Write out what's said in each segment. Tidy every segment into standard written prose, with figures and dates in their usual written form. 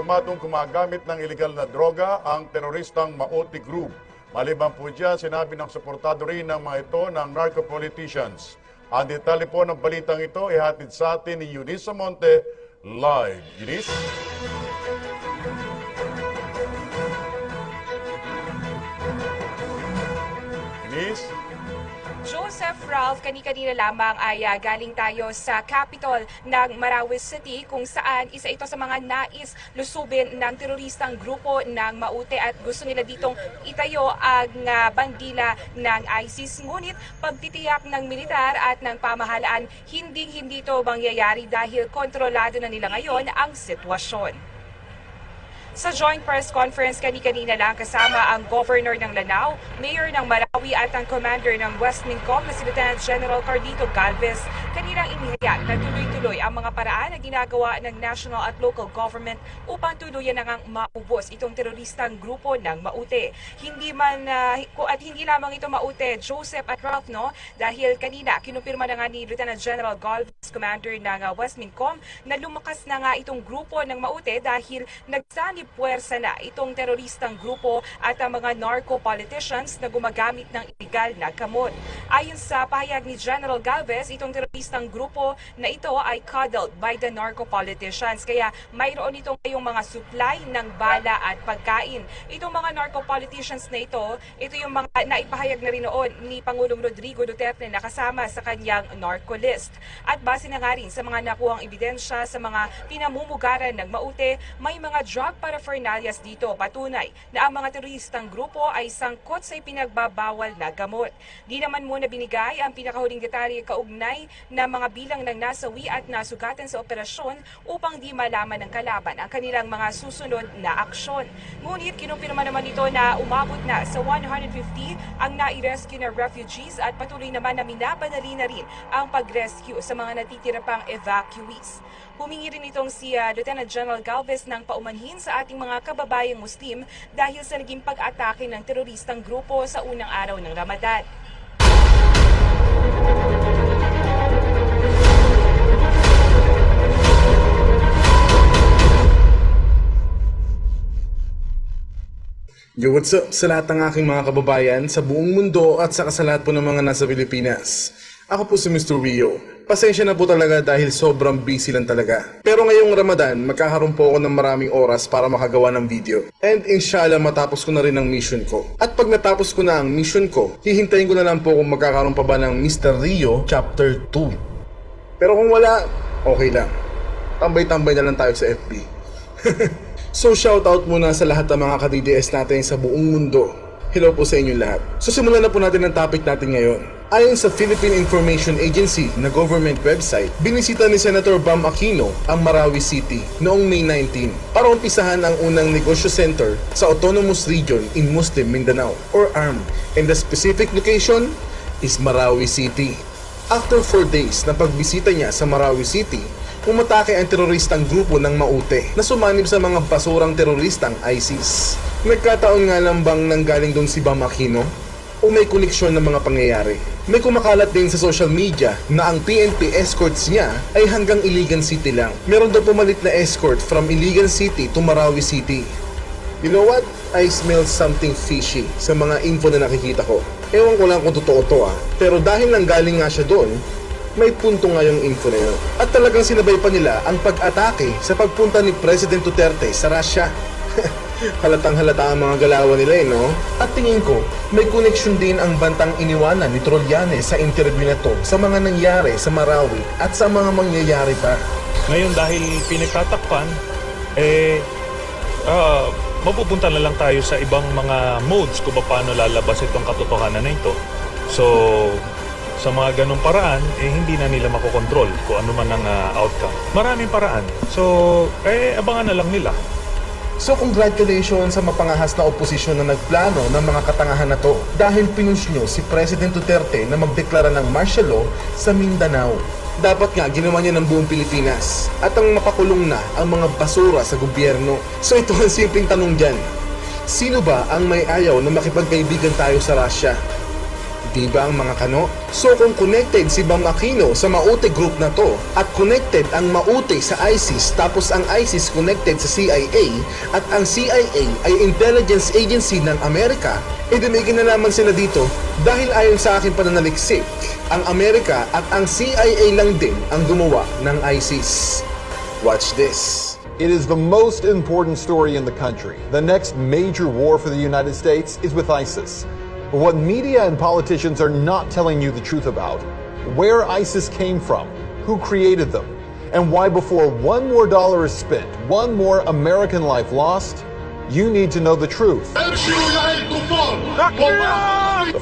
kumpirmadong gumagamit ng ilegal na droga ang teroristang Maute Group. Maliban po dyan, sinabi ng suportado rin ng mga ito ng narco-politicians. Ang detalye po ng balitang ito ihatid sa atin ni Eunice Monte live. Eunice? Eunice? Joseph Ralph, kani-kanina lamang ay galing tayo sa capital ng Marawi City kung saan isa ito sa mga nais lusubin ng teroristang grupo ng Maute at gusto nila ditong itayo ang bandila ng ISIS. Ngunit pagtitiyak ng militar at ng pamahalaan, hindi ito mangyayari dahil kontrolado na nila ngayon ang sitwasyon. Sa joint press conference kani-kanina lang kasama ang Governor ng Lanao, Mayor ng Marawi at ang Commander ng West Mincom na si Lieutenant General Cardito Galvez, kanilang inihayag na tuloy-tuloy ang mga paraan na ginagawa ng national at local government upang tuluyan na ngang maubos itong teroristang grupo ng Maute. Hindi lamang ito Maute, Joseph at Ralph, no? Dahil kanina kinumpirma na nga ni Lieutenant General Galvez, Commander ng West Mincom, na lumakas na nga itong grupo ng Maute dahil nagsanib puwersa na itong teroristang grupo at ang mga narco-politicians na gumagamit ng illegal na gamot. Ayon sa pahayag ni General Galvez, itong teroristang grupo na ito ay coddled by the narco-politicians. Kaya mayroon itong ngayong mga supply ng bala at pagkain. Itong mga narco-politicians na ito yung mga naipahayag na rin noon ni Pangulong Rodrigo Duterte na kasama sa kanyang narco list. At base na nga rin sa mga nakuhang ebidensya sa mga pinamumugaran ng Maute, may mga drug paraphernalias dito, patunay na ang mga teroristang grupo ay sangkot sa ipinagbabawal na gamot. Di naman muna binigay ang pinakahuling detalye kaugnay na mga bilang ng nasawi at nasugatan sa operasyon upang di malaman ng kalaban ang kanilang mga susunod na aksyon. Ngunit kinumpirma naman ito na umabot na sa 150 ang nai-rescue na refugees at patuloy naman na minapadali na rin ang pag-rescue sa mga natitira pang evacuees. Humingi rin itong si Lieutenant General Galvez ng paumanhin sa ating mga kababayang Muslim dahil sa naging pag-atake ng teroristang grupo sa unang araw ng Ramadan. Yo, what's up sa lahat ng aking mga kababayan sa buong mundo at sa lahat po ng mga nasa Pilipinas. Ako po si Mr. Rio. Pasensya na po talaga dahil sobrang busy lang talaga. Pero ngayong Ramadan, magkakaroon po ako ng maraming oras para makagawa ng video. And inshallah matapos ko na rin ang mission ko. At pag natapos ko na ang mission ko, hihintayin ko na lang po kung magkakaroon pa ba ng Mr. Rio Chapter 2. Pero kung wala, okay lang. Tambay-tambay na lang tayo sa FB. So shoutout muna sa lahat ng mga ka-DDS natin sa buong mundo. Hello po sa inyong lahat. So simulan na po natin ang topic natin ngayon. Ayon sa Philippine Information Agency na government website, binisita ni Senator Bam Aquino ang Marawi City noong May 19 para umpisahan ang unang negosyo center sa Autonomous Region in Muslim Mindanao or ARM, and the specific location is Marawi City. After 4 days na pagbisita niya sa Marawi City, umatake ang teroristang grupo ng Maute na sumanib sa mga basurang teroristang ISIS. Nagkataon nga lang bang nanggaling doon si Bam Aquino? O may koneksyon ng mga pangyayari? May kumakalat din sa social media na ang PNP escorts niya ay hanggang Iligan City lang. Meron daw pumalit na escort from Iligan City to Marawi City. You know what? I smell something fishy sa mga info na nakikita ko. Ewan ko lang kung totoo to Pero dahil nanggaling nga siya doon, may punto nga yung info na yun. At talagang sinabay pa nila ang pag-atake sa pagpunta ni President Duterte sa Russia. Halatang halata ang mga galawan nila no? At tingin ko, may koneksyon din ang bantang iniwanan ni Trollanes sa interview na to sa mga nangyari sa Marawi at sa mga mangyayari pa. Ngayon dahil pinagtatakpan, mapupunta na lang tayo sa ibang mga modes kung paano lalabas itong katotohanan na ito. So, sa mga ganong paraan, hindi na nila makokontrol kung ano man ang outcome. Maraming paraan. So, abangan na lang nila. So congratulations sa mapangahas na oposisyon na nagplano ng mga katangahan na to dahil pinush nyo si President Duterte na magdeklara ng martial law sa Mindanao. Dapat nga ginawa niya ng buong Pilipinas at ang mapakulong na ang mga basura sa gobyerno. So ito ang simpleng tanong dyan. Sino ba ang may ayaw na makipagkaibigan tayo sa Russia? Di ba ang mga kano? So kung connected si Bam Aquino sa Maute group na to at connected ang Maute sa ISIS tapos ang ISIS connected sa CIA at ang CIA ay intelligence agency ng Amerika, edi may kinalaman sila dito dahil ayon sa aking pananaliksik, ang Amerika at ang CIA lang din ang gumawa ng ISIS. Watch this. It is the most important story in the country. The next major war for the United States is with ISIS. But what media and politicians are not telling you the truth about, where ISIS came from, who created them, and why before one more dollar is spent, one more American life lost, you need to know the truth. The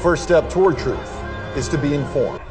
first step toward truth is to be informed.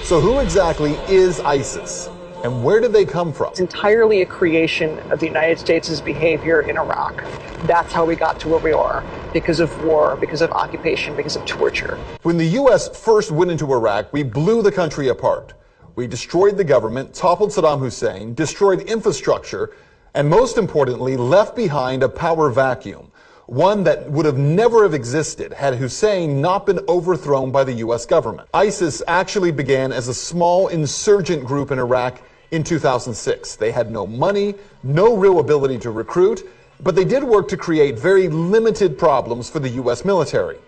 So who exactly is ISIS? And where did they come from? It's entirely a creation of the United States' behavior in Iraq. That's how we got to where we are, because of war, because of occupation, because of torture. When the U.S. first went into Iraq, we blew the country apart. We destroyed the government, toppled Saddam Hussein, destroyed infrastructure, and most importantly, left behind a power vacuum, one that would have never have existed had Hussein not been overthrown by the U.S. government. ISIS actually began as a small insurgent group in Iraq in 2006. They had no money, no real ability to recruit, but they did work to create very limited problems for the U.S. military.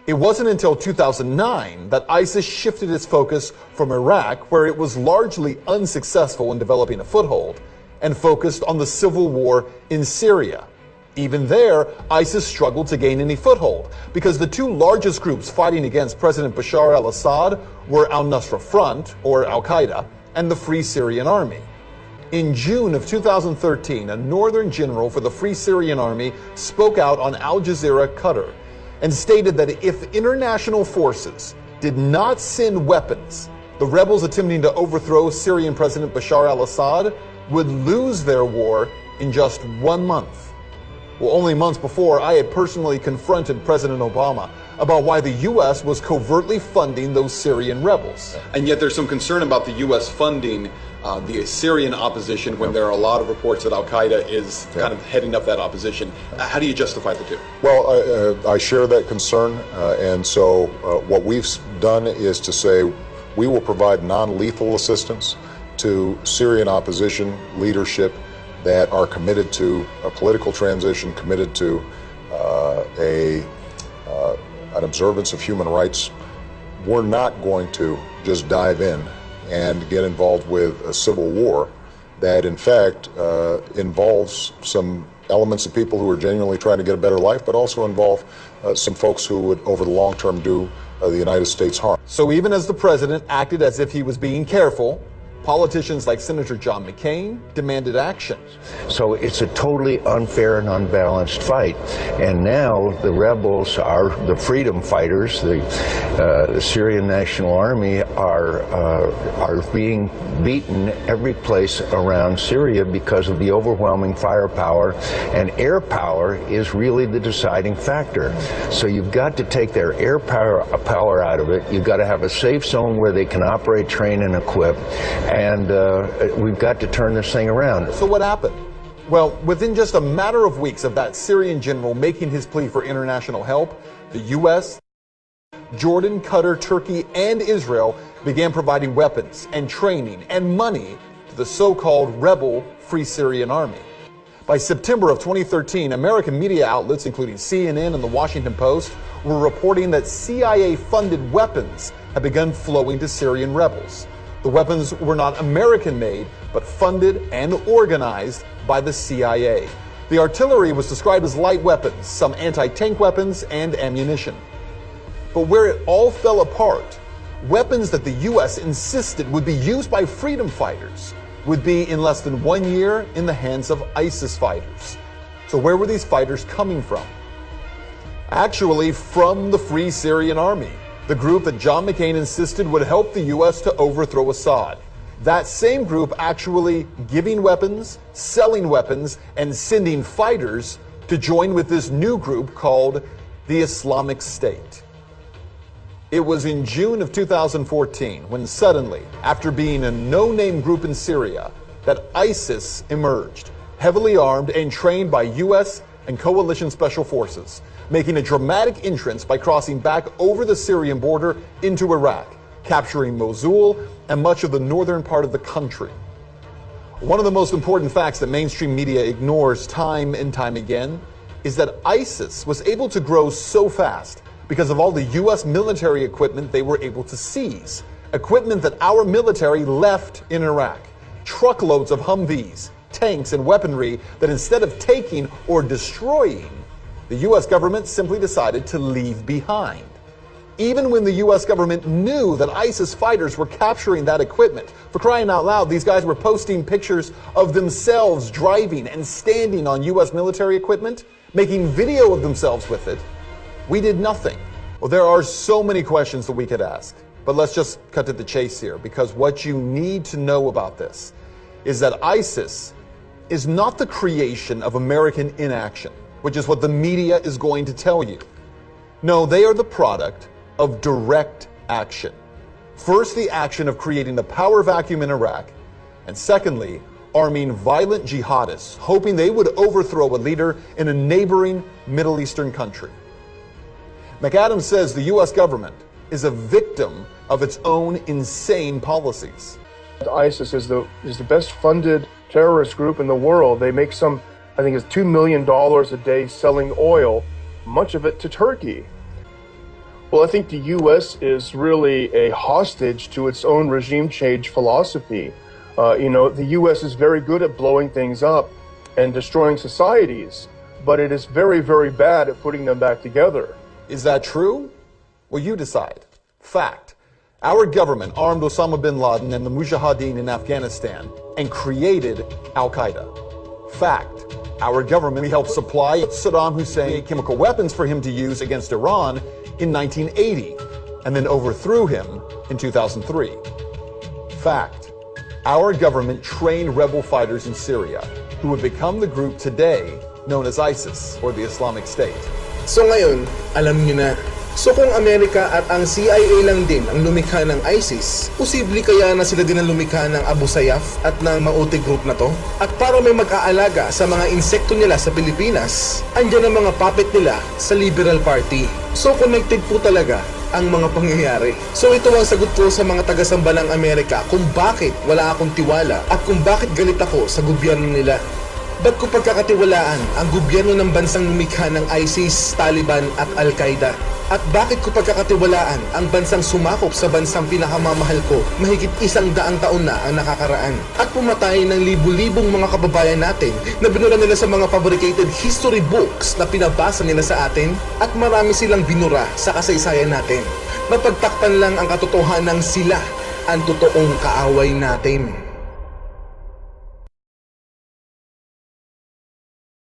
It wasn't until 2009 that ISIS shifted its focus from Iraq, where it was largely unsuccessful in developing a foothold, and focused on the civil war in Syria. Even there, ISIS struggled to gain any foothold because the two largest groups fighting against President Bashar al-Assad were al-Nusra Front, or Al-Qaeda, and the Free Syrian Army. In June of 2013, a northern general for the Free Syrian Army spoke out on Al Jazeera, Qatar, and stated that if international forces did not send weapons, the rebels attempting to overthrow Syrian President Bashar al-Assad would lose their war in just 1 month. Well, only months before, I had personally confronted President Obama about why the U.S. was covertly funding those Syrian rebels. And yet there's some concern about the U.S. funding the Syrian opposition when there are a lot of reports that Al-Qaeda is kind of heading up that opposition. How do you justify the two? Well, I share that concern, and so what we've done is to say we will provide non-lethal assistance to Syrian opposition leadership that are committed to a political transition, committed to an observance of human rights. We're not going to just dive in and get involved with a civil war that, in fact, involves some elements of people who are genuinely trying to get a better life, but also involve some folks who would, over the long term, do the United States harm. So even as the president acted as if he was being careful, politicians like Senator John McCain demanded action. So it's a totally unfair and unbalanced fight. And now the rebels are the freedom fighters, the Syrian National Army are being beaten every place around Syria because of the overwhelming firepower, and air power is really the deciding factor. So you've got to take their air power out of it. You've got to have a safe zone where they can operate, train, and equip. And we've got to turn this thing around. So what happened? Well, within just a matter of weeks of that Syrian general making his plea for international help, the U.S., Jordan, Qatar, Turkey, and Israel began providing weapons and training and money to the so-called rebel Free Syrian Army. By September of 2013, American media outlets, including CNN and the Washington Post, were reporting that CIA-funded weapons had begun flowing to Syrian rebels. The weapons were not American-made, but funded and organized by the CIA. The artillery was described as light weapons, some anti-tank weapons, and ammunition. But where it all fell apart, weapons that the U.S. insisted would be used by freedom fighters would be in less than 1 year in the hands of ISIS fighters. So where were these fighters coming from? Actually, from the Free Syrian Army, the group that John McCain insisted would help the U.S. to overthrow Assad. That same group actually giving weapons, selling weapons, and sending fighters to join with this new group called the Islamic State. It was in June of 2014 when suddenly, after being a no-name group in Syria, that ISIS emerged, heavily armed and trained by U.S. and coalition special forces. making a dramatic entrance by crossing back over the Syrian border into Iraq, capturing Mosul and much of the northern part of the country. One of the most important facts that mainstream media ignores time and time again is that ISIS was able to grow so fast because of all the U.S. military equipment they were able to seize. Equipment that our military left in Iraq. Truckloads of Humvees, tanks, and weaponry that instead of taking or destroying, the U.S. government simply decided to leave behind. Even when the U.S. government knew that ISIS fighters were capturing that equipment, for crying out loud, these guys were posting pictures of themselves driving and standing on U.S. military equipment, making video of themselves with it, we did nothing. Well, there are so many questions that we could ask, but let's just cut to the chase here, because what you need to know about this is that ISIS is not the creation of American inaction, which is what the media is going to tell you. No, they are the product of direct action. First, the action of creating the power vacuum in Iraq, and secondly, arming violent jihadists, hoping they would overthrow a leader in a neighboring Middle Eastern country. McAdams says the U.S. government is a victim of its own insane policies. ISIS is the best funded terrorist group in the world. They make I think it's $2 million a day selling oil, much of it to Turkey. Well, I think the U.S. is really a hostage to its own regime change philosophy. The U.S. is very good at blowing things up and destroying societies, but it is very, very bad at putting them back together. Is that true? Well, you decide. Fact. Our government armed Osama bin Laden and the Mujahideen in Afghanistan and created Al-Qaeda. Fact. Our government helped supply Saddam Hussein chemical weapons for him to use against Iran in 1980 and then overthrew him in 2003. Fact. Our government trained rebel fighters in Syria who would become the group today known as ISIS or the Islamic State. So ngayon, alam nyo na. So kung Amerika at ang CIA lang din ang lumikha ng ISIS, posible kaya na sila din ang lumikha ng Abu Sayyaf at ng Maute group na to? At para may mag-aalaga sa mga insekto nila sa Pilipinas, andyan ang mga puppet nila sa Liberal Party. So connected po talaga ang mga pangyayari. So ito ang sagot ko sa mga taga-samba ng Amerika kung bakit wala akong tiwala at kung bakit galit ako sa gobyerno nila. Ba't ko pagkakatiwalaan ang gobyerno ng bansang lumikha ng ISIS, Taliban at Al-Qaeda? At bakit ko pagkakatiwalaan ang bansang sumakop sa bansang pinakamamahal ko mahigit 100 taon na ang nakakaraan? At pumatay ng libu-libong mga kababayan natin na binura nila sa mga fabricated history books na pinabasa nila sa atin? At marami silang binura sa kasaysayan natin. Mapagtakpan lang ang katotohanan ng sila ang totoong kaaway natin.